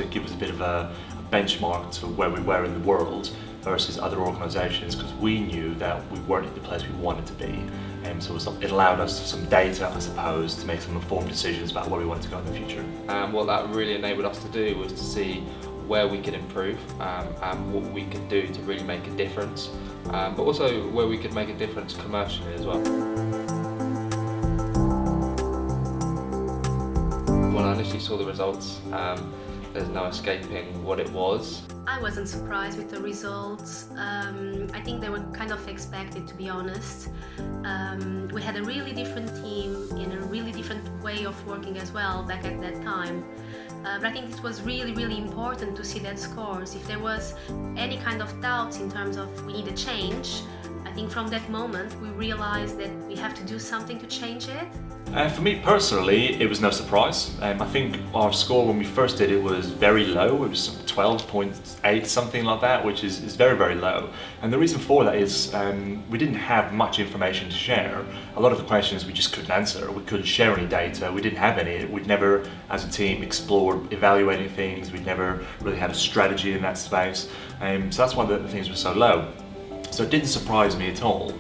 it gives us a bit of a benchmark to where we were in the world versus other organisations, because we knew that we weren't in the place we wanted to be. So it allowed us some data, I suppose, to make some informed decisions about where we wanted to go in the future. What that really enabled us to do was to see where we could improve and what we could do to really make a difference, but also where we could make a difference commercially as well. When I initially saw the results, there's no escaping what it was. I wasn't surprised with the results. I think they were kind of expected, to be honest. We had a really different team in a really different way of working as well back at that time. But I think it was really, really important to see that scores. If there was any kind of doubts in terms of we need a change, I think from that moment we realized that we have to do something to change it. For me personally, it was no surprise. I think our score when we first did it was very low. It was 12.8, something like that, which is very, very low. And the reason for that is we didn't have much information to share. A lot of the questions we just couldn't answer. We couldn't share any data. We didn't have any. We'd never, as a team, explored evaluating things. We'd never really had a strategy in that space. So that's why the things were so low. So it didn't surprise me at all.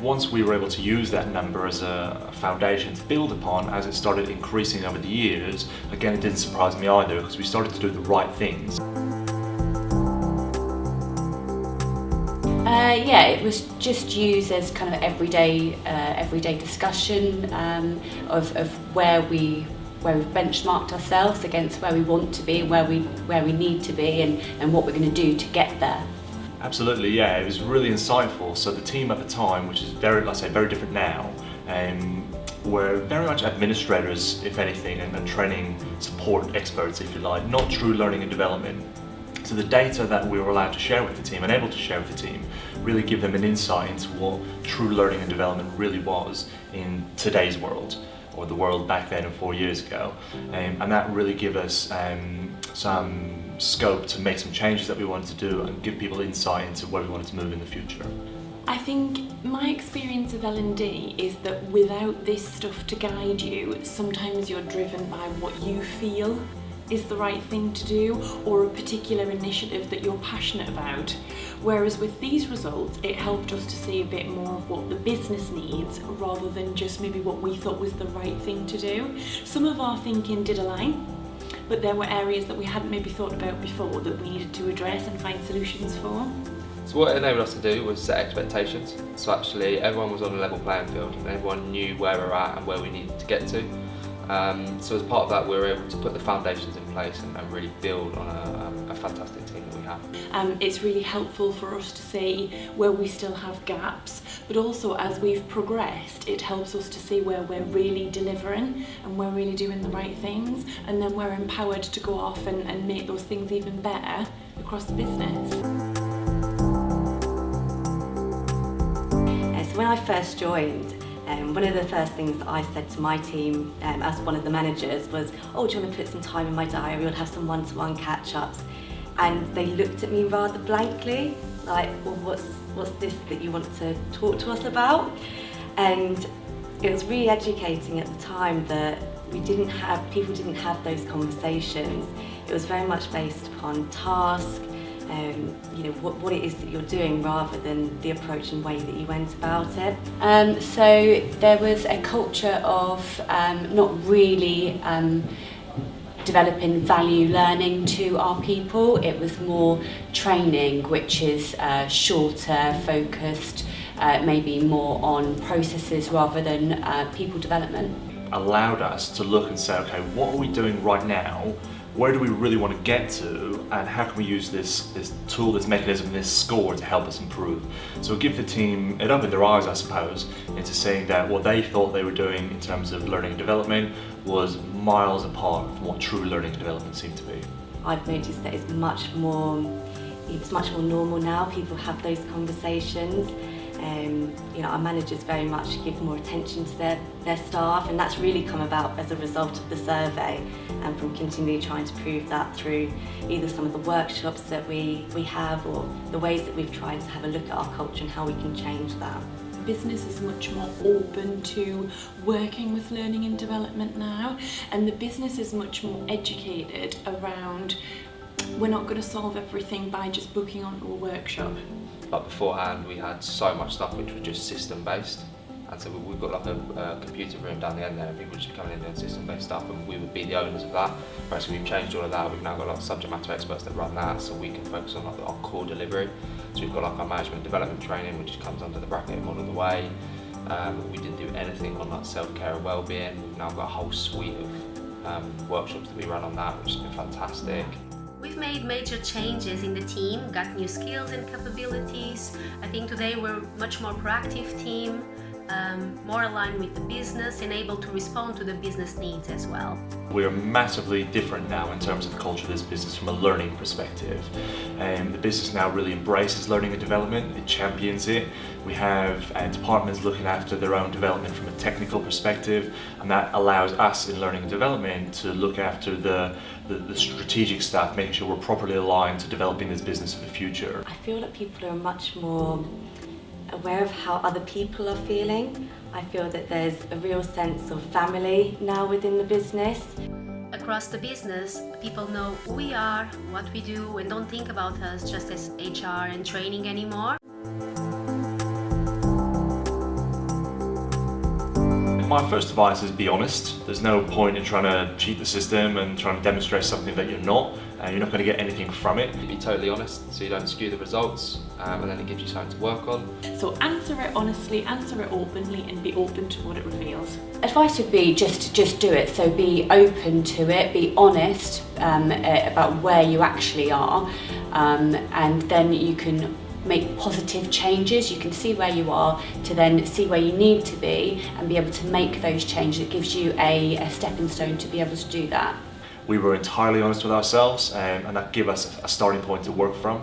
Once we were able to use that number as a foundation to build upon, as it started increasing over the years, again it didn't surprise me either, because we started to do the right things. Yeah, it was just used as kind of everyday discussion of where we've benchmarked ourselves against where we want to be, where we need to be, and what we're going to do to get there. Absolutely, yeah, it was really insightful. So the team at the time, which is very, like I say, very different now, were very much administrators, if anything, and training support experts, if you like, not true learning and development. So the data that we were allowed to share with the team and able to share with the team really give them an insight into what true learning and development really was in today's world, or the world back then and 4 years ago. And that really gave us some scope to make some changes that we wanted to do and give people insight into where we wanted to move in the future. I think my experience of L&D is that without this stuff to guide you, sometimes you're driven by what you feel is the right thing to do, or a particular initiative that you're passionate about. Whereas with these results, it helped us to see a bit more of what the business needs, rather than just maybe what we thought was the right thing to do. Some of our thinking did align, but there were areas that we hadn't maybe thought about before that we needed to address and find solutions for. So what it enabled us to do was set expectations. So actually everyone was on a level playing field and everyone knew where we're at and where we needed to get to. So as part of that, we were able to put the foundations in place and really build on a fantastic team that we have. It's really helpful for us to see where we still have gaps, but also as we've progressed, it helps us to see where we're really delivering and we're really doing the right things, and then we're empowered to go off and make those things even better across the business. So when I first joined, one of the first things that I said to my team as one of the managers was, oh, do you want to put some time in my diary? We'll have some one-to-one catch-ups. And they looked at me rather blankly, like, well, what's this that you want to talk to us about? And it was really educating at the time that people didn't have those conversations. It was very much based upon task, what it is that you're doing, rather than the approach and way that you went about it. So there was a culture of not really developing value learning to our people. It was more training, which is shorter, focused, maybe more on processes rather than people development. Allowed us to look and say, okay, what are we doing right now? Where do we really want to get to, and how can we use this tool, this mechanism, this score to help us improve? So give the team, it opened their eyes, I suppose, into saying that what they thought they were doing in terms of learning and development was miles apart from what true learning and development seemed to be. I've noticed that it's much more normal now. People have those conversations. Our managers very much give more attention to their staff, and that's really come about as a result of the survey, and from continually trying to prove that through either some of the workshops that we have, or the ways that we've tried to have a look at our culture and how we can change that. business is much more open to working with learning and development now, and the business is much more educated around we're not going to solve everything by just booking onto a workshop. But beforehand we had so much stuff which was just system based, and so we've got like a computer room down the end there and people just coming in doing system based stuff, and we would be the owners of that. Right, so we've changed all of that. We've now got like subject matter experts that run that, so we can focus on like our core delivery. So we've got like our management development training, which comes under the bracket Model the Way. We didn't do anything on like self-care and well-being. We've now got a whole suite of workshops that we run on that, which has been fantastic. We've made major changes in the team, got new skills and capabilities. I think today we're a much more proactive team, more aligned with the business and able to respond to the business needs as well. We're massively different now in terms of the culture of this business from a learning perspective. The business now really embraces learning and development, it champions it. We have departments looking after their own development from a technical perspective, and that allows us in learning and development to look after the strategic stuff, making sure we're properly aligned to developing this business for the future. I feel that people are much more aware of how other people are feeling. I feel that there's a real sense of family now within the business. Across the business, people know who we are, what we do, and don't think about us just as HR and training anymore. My first advice is be honest. There's no point in trying to cheat the system and trying to demonstrate something that you're not. You're not going to get anything from it. Be totally honest so you don't skew the results, and then it gives you something to work on. So answer it honestly, answer it openly, and be open to what it reveals. Advice would be just do it. So be open to it, be honest about where you actually are, and then you can make positive changes. You can see where you are to then see where you need to be and be able to make those changes. It gives you a stepping stone to be able to do that. We were entirely honest with ourselves, and that gave us a starting point to work from.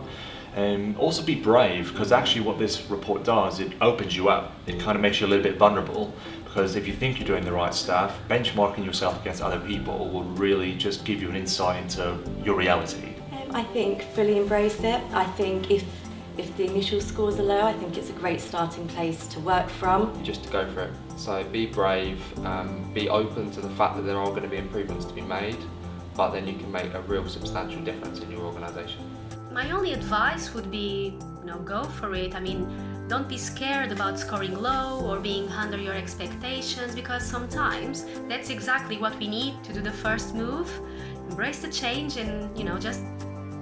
Also be brave, because actually what this report does, it opens you up. It kind of makes you a little bit vulnerable, because if you think you're doing the right stuff, benchmarking yourself against other people will really just give you an insight into your reality. I think fully embrace it. I think if the initial scores are low, I think it's a great starting place to work from. Just to go for it. So be brave, be open to the fact that there are going to be improvements to be made, but then you can make a real substantial difference in your organisation. My only advice would be, go for it. I mean, don't be scared about scoring low or being under your expectations, because sometimes that's exactly what we need to do the first move. Embrace the change and, just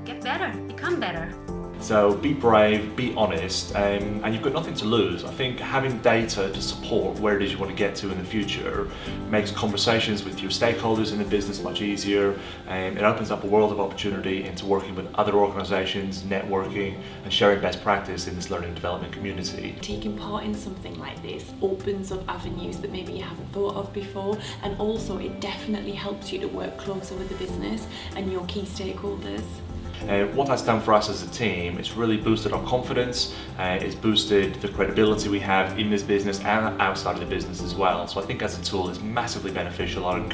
get better, become better. So be brave, be honest, and you've got nothing to lose. I think having data to support where it is you want to get to in the future makes conversations with your stakeholders in the business much easier, and it opens up a world of opportunity into working with other organisations, networking, and sharing best practice in this learning and development community. Taking part in something like this opens up avenues that maybe you haven't thought of before, and also it definitely helps you to work closer with the business and your key stakeholders. What that's done for us as a team, it's really boosted our confidence, it's boosted the credibility we have in this business and outside of the business as well. So I think as a tool it's massively beneficial. I'd encourage